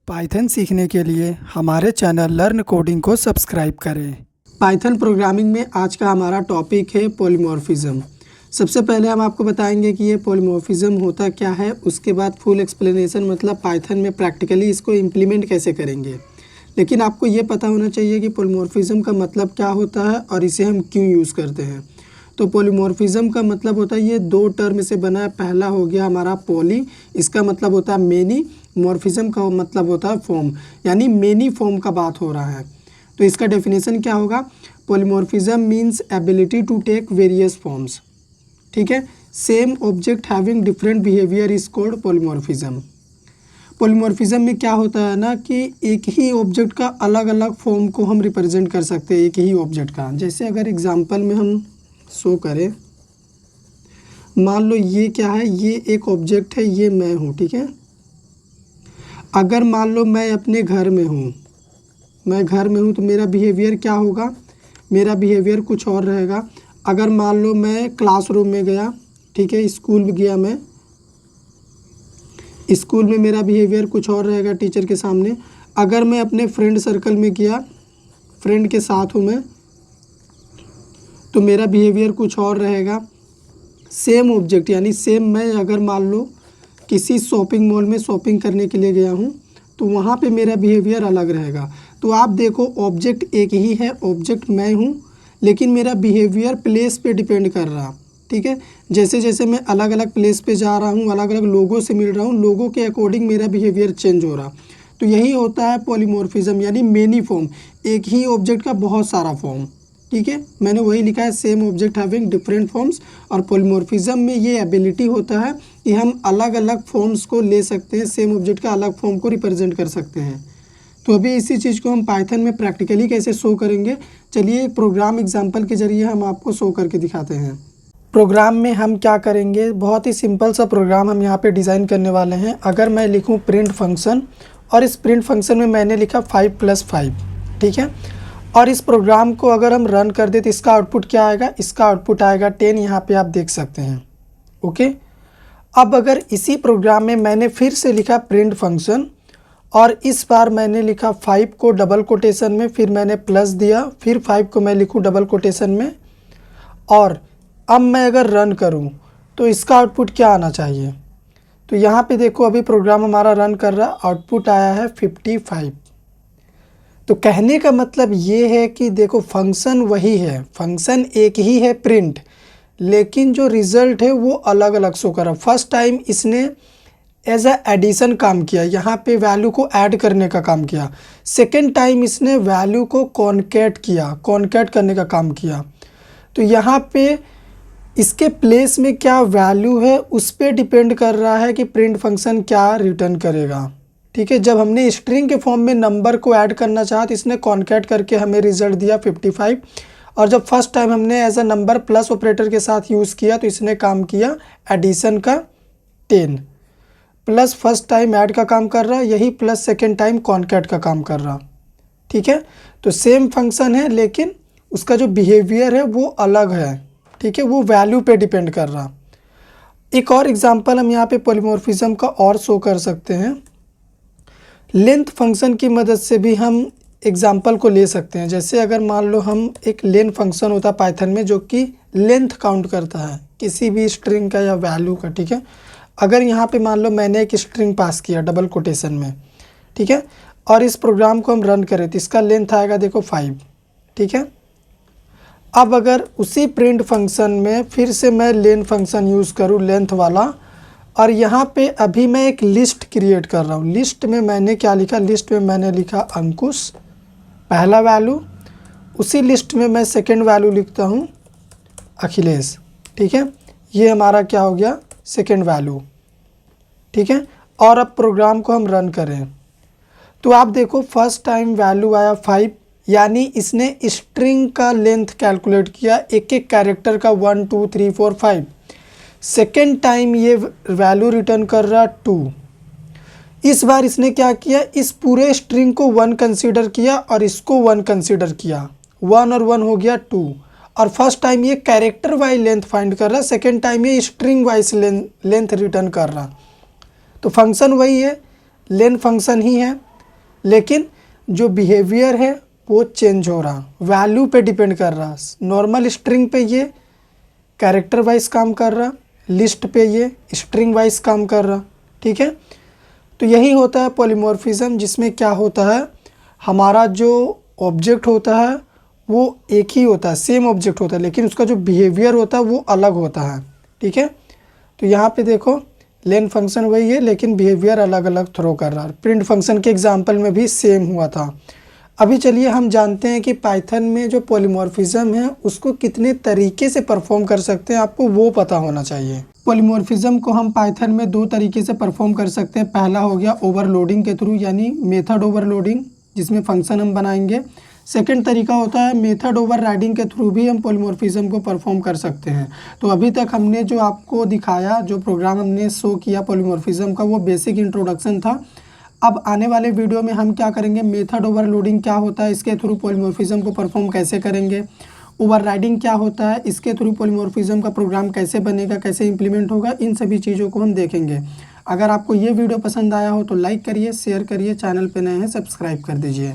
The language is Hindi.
पाइथन सीखने के लिए हमारे चैनल लर्न कोडिंग को सब्सक्राइब करें। पाइथन प्रोग्रामिंग में आज का हमारा टॉपिक है पॉलीमॉर्फिज्म। सबसे पहले हम आपको बताएंगे कि ये पॉलीमॉर्फिज्म होता क्या है, उसके बाद फुल एक्सप्लेनेशन मतलब पाइथन में प्रैक्टिकली इसको इम्प्लीमेंट कैसे करेंगे। लेकिन आपको ये पता होना चाहिए कि पॉलीमॉर्फिज्म का मतलब क्या होता है और इसे हम क्यों यूज़ करते हैं। तो पॉलीमॉर्फिज्म का मतलब होता है ये दो टर्म से बना है। पहला हो गया हमारा पॉली, इसका मतलब होता है मेनी, मॉर्फिज्म का मतलब होता है फॉर्म, यानी मेनी फॉर्म का बात हो रहा है। तो इसका डेफिनेशन क्या होगा, polymorphism means ability to take various forms. ठीक है, same object having different behaviour is called polymorphism. Polymorphism में क्या होता है ना कि एक ही ऑब्जेक्ट का अलग अलग फॉर्म को हम रिप्रेजेंट कर सकते हैं, एक ही ऑब्जेक्ट का। जैसे अगर एग्जांपल में हम शो करें, मान लो ये क्या है, ये एक ऑब्जेक्ट है, ये मैं हूँ। ठीक है, अगर मान लो मैं अपने घर में हूँ, मैं घर में हूँ तो मेरा बिहेवियर क्या होगा, मेरा बिहेवियर कुछ और रहेगा। अगर मान लो मैं क्लासरूम में गया, ठीक है, स्कूल में गया, मैं स्कूल में मेरा बिहेवियर कुछ और रहेगा टीचर के सामने। अगर मैं अपने फ्रेंड सर्कल में गया, फ्रेंड के साथ हूँ मैं, तो मेरा बिहेवियर कुछ और रहेगा। सेम ऑब्जेक्ट यानी सेम मैं अगर मान लो किसी शॉपिंग मॉल में शॉपिंग करने के लिए गया हूँ तो वहाँ पे मेरा बिहेवियर अलग रहेगा। तो आप देखो ऑब्जेक्ट एक ही है, ऑब्जेक्ट मैं हूँ, लेकिन मेरा बिहेवियर प्लेस पे डिपेंड कर रहा। ठीक है, जैसे जैसे मैं अलग अलग प्लेस पे जा रहा हूँ, अलग अलग लोगों से मिल रहा हूँ, लोगों के अकॉर्डिंग मेरा बिहेवियर चेंज हो रहा। तो यही होता है पॉलीमॉर्फिज्म यानी मेनी फॉर्म, एक ही ऑब्जेक्ट का बहुत सारा फॉर्म। ठीक है, मैंने वही लिखा है, same object having different forms. और पॉलीमॉर्फिज्म में ये एबिलिटी होता है कि हम अलग अलग फॉर्म्स को ले सकते हैं, सेम ऑब्जेक्ट का अलग फॉर्म को रिप्रेजेंट कर सकते हैं। तो अभी इसी चीज़ को हम पाइथन में प्रैक्टिकली कैसे शो करेंगे, चलिए प्रोग्राम एग्जाम्पल के जरिए हम आपको शो करके दिखाते हैं। प्रोग्राम में हम क्या करेंगे, बहुत ही सिंपल सा प्रोग्राम हम यहाँ पे डिज़ाइन करने वाले हैं। अगर मैं लिखूँ प्रिंट फंक्शन, और इस प्रिंट फंक्शन में मैंने लिखा 5 + 5, ठीक है, और इस प्रोग्राम को अगर हम रन कर दे तो इसका आउटपुट क्या आएगा, इसका आउटपुट आएगा 10, यहाँ पे आप देख सकते हैं। ओके, अब अगर इसी प्रोग्राम में मैंने फिर से लिखा प्रिंट फंक्शन, और इस बार मैंने लिखा 5 को डबल कोटेशन में, फिर मैंने प्लस दिया, फिर 5 को मैं लिखूँ डबल कोटेशन में, और अब मैं अगर रन करूँ तो इसका आउटपुट क्या आना चाहिए। तो यहाँ पे देखो अभी प्रोग्राम हमारा रन कर रहा, आउटपुट आया है 55। तो कहने का मतलब ये है कि देखो फंक्शन वही है, फंक्शन एक ही है प्रिंट, लेकिन जो रिज़ल्ट है वो अलग अलग शो कर रहा। फर्स्ट टाइम इसने एज अ एडिशन काम किया, यहाँ पे वैल्यू को ऐड करने का काम किया। सेकेंड टाइम इसने वैल्यू को कॉन्केट किया, कॉन्केट करने का काम किया। तो यहाँ पे इसके प्लेस में क्या वैल्यू है उस पर डिपेंड कर रहा है कि प्रिंट फंक्शन क्या रिटर्न करेगा। ठीक है, जब हमने स्ट्रिंग के फॉर्म में नंबर को ऐड करना चाहा तो इसने कॉन्केट करके हमें रिजल्ट दिया 55, और जब फर्स्ट टाइम हमने as a number plus operator के साथ यूज़ किया तो इसने काम किया एडिशन का 10। प्लस फर्स्ट टाइम ऐड का काम कर रहा, यही प्लस सेकेंड टाइम कॉन्केट का काम कर रहा। ठीक है, तो सेम फंक्शन है लेकिन उसका जो बिहेवियर है वो अलग है। ठीक है, वो वैल्यू पे डिपेंड कर रहा। एक और एग्जांपल हम यहाँ पे पॉलीमॉर्फिज्म का और शो कर सकते हैं। लेंथ फंक्शन की मदद से भी हम एग्जांपल को ले सकते हैं। जैसे अगर मान लो हम एक लेंथ फंक्शन होता है पाइथन में जो कि लेंथ काउंट करता है किसी भी स्ट्रिंग का या वैल्यू का। ठीक है, अगर यहाँ पे मान लो मैंने एक स्ट्रिंग पास किया डबल कोटेशन में, ठीक है, और इस प्रोग्राम को हम रन करें तो इसका लेंथ आएगा देखो 5। ठीक है, अब अगर उसी प्रिंट फंक्शन में फिर से मैं लेंथ फंक्शन यूज़ करूँ लेंथ वाला, और यहाँ पे अभी मैं एक लिस्ट क्रिएट कर रहा हूँ। लिस्ट में मैंने क्या लिखा, लिस्ट में मैंने लिखा अंकुश पहला वैल्यू, उसी लिस्ट में मैं सेकंड वैल्यू लिखता हूँ अखिलेश। ठीक है, ये हमारा क्या हो गया सेकंड वैल्यू। ठीक है, और अब प्रोग्राम को हम रन करें तो आप देखो फर्स्ट टाइम वैल्यू आया 5, यानी इसने स्ट्रिंग का लेंथ कैलकुलेट किया, एक एक कैरेक्टर का 1 2 3 4 5। सेकेंड टाइम ये वैल्यू रिटर्न कर रहा 2। इस बार इसने क्या किया, इस पूरे स्ट्रिंग को 1 कंसीडर किया और इसको 1 कंसीडर किया, 1 और 1 हो गया 2। और फर्स्ट टाइम ये कैरेक्टर वाइज लेंथ फाइंड कर रहा, सेकेंड टाइम ये स्ट्रिंग वाइज लेंथ रिटर्न कर रहा। तो फंक्शन वही है, लेंथ फंक्शन ही है, लेकिन जो बिहेवियर है वो चेंज हो रहा, वैल्यू पे डिपेंड कर रहा। नॉर्मल स्ट्रिंग पे ये कैरेक्टर वाइज काम कर रहा, लिस्ट पे ये स्ट्रिंग वाइज काम कर रहा। ठीक है, तो यही होता है पॉलीमॉर्फिज्म, जिसमें क्या होता है, हमारा जो ऑब्जेक्ट होता है वो एक ही होता है, सेम ऑब्जेक्ट होता है, लेकिन उसका जो बिहेवियर होता है वो अलग होता है। ठीक है, तो यहाँ पे देखो लेन फंक्शन वही है लेकिन बिहेवियर अलग अलग थ्रो कर रहा है। प्रिंट फंक्शन के एग्जांपल में भी सेम हुआ था। अभी चलिए हम जानते हैं कि पाइथन में जो पॉलीमॉर्फिज्म है उसको कितने तरीके से परफॉर्म कर सकते हैं, आपको वो पता होना चाहिए। पॉलीमॉर्फिज्म को हम पाइथन में 2 तरीके से परफॉर्म कर सकते हैं। पहला हो गया ओवरलोडिंग के थ्रू, यानी मेथड ओवरलोडिंग, जिसमें फंक्शन हम बनाएंगे। सेकंड तरीका होता है मेथड ओवरराइडिंग के थ्रू भी हम पॉलीमॉर्फिज्म को परफॉर्म कर सकते हैं। तो अभी तक हमने जो आपको दिखाया, जो प्रोग्राम हमने शो किया पॉलीमॉर्फिज्म का, वो बेसिक इंट्रोडक्शन था। अब आने वाले वीडियो में हम क्या करेंगे, मेथड ओवरलोडिंग क्या होता है, इसके थ्रू पॉलीमॉर्फिज्म को परफॉर्म कैसे करेंगे, ओवरराइडिंग क्या होता है, इसके थ्रू पॉलीमॉर्फिज्म का प्रोग्राम कैसे बनेगा, कैसे इंप्लीमेंट होगा, इन सभी चीज़ों को हम देखेंगे। अगर आपको ये वीडियो पसंद आया हो तो लाइक करिए, शेयर करिए, चैनल पे नए हैं सब्सक्राइब कर दीजिए।